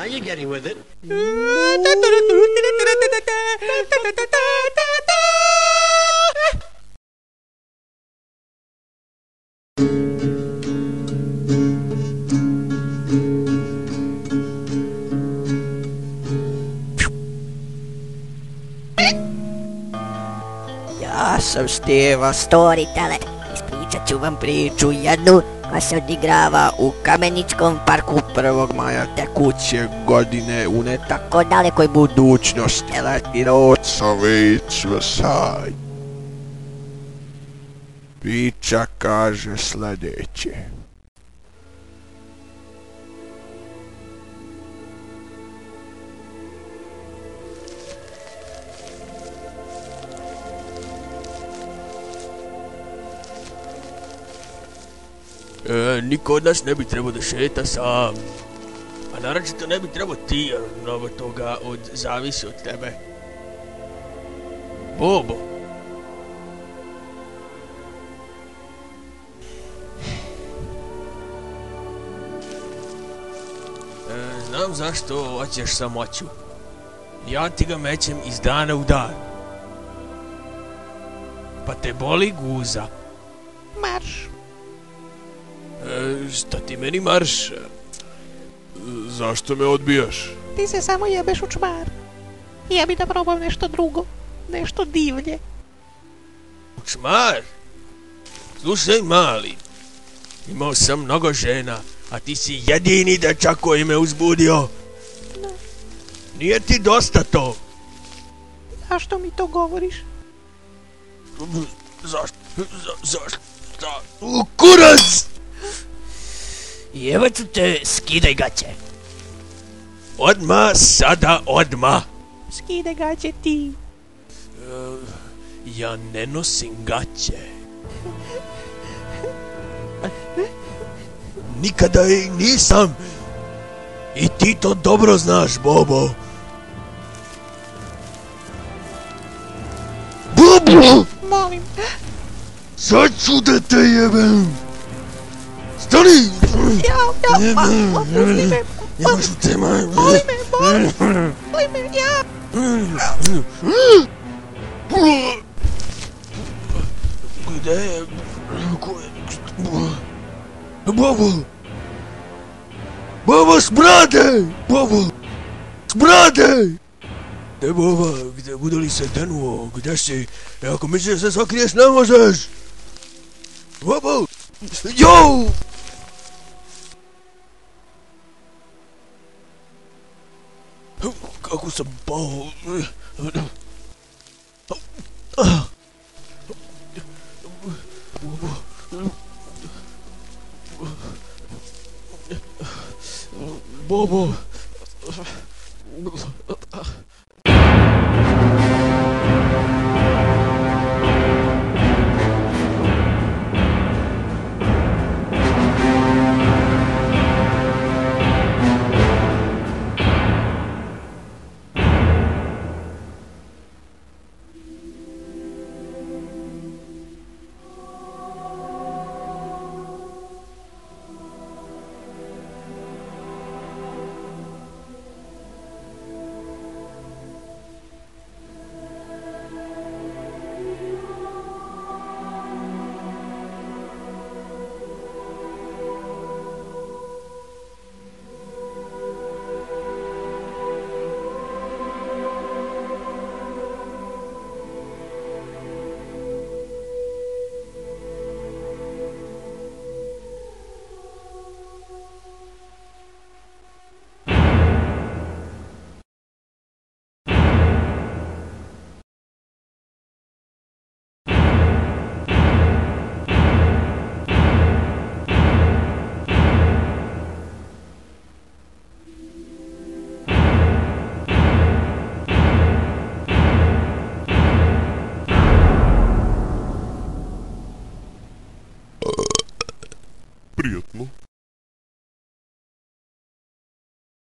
now you're getting with it. Ja sam Steva Storyteller. Ispričat ću vam priču jednu koja se odigrava u Kameničkom parku 1. maja tekuće godine u ne tako dalekoj budućnosti. Savić Vasaj. Priča kaže sljedeće. Niko od nas ne bi trebao da šeta sam. A naročito ne bi trebao ti, jer mnogo toga zavisi od tebe. Bobo. Znam zašto hoćeš samoću. Ja ti ga mećem iz dana u dan. Pa te boli guza. Marš. Šta ti meni marš? Zašto me odbijaš? Ti se samo jebeš u čmar. Ja bi da probam nešto drugo. Nešto divlje. Čmar? Slušaj mali. Imao sam mnogo žena, a ti si jedini dečak koji me uzbudio. Nije ti dosta to? Zašto mi to govoriš? Zašto? Kurac! Jevac te, skidaj gaće. Odmah, sada odmah. Skidaj gaće ti. Ja ne nosim gaće. Nikada i nisam. I ti to dobro znaš, Bobo. Bobo! Molim. Sad ću da te jebem. Stani! Pusti me. Jemaš u te maj. Boli me, ja. Gde je? Bobo! Bobo, sprade! Bobo! Sprade! Gde Boba? Gde bude li se denuo? Gde si? Ako misliš da se sakriješ, ne možeš! Bobo! Jo! Kako sam pao? Bobo! Приятно.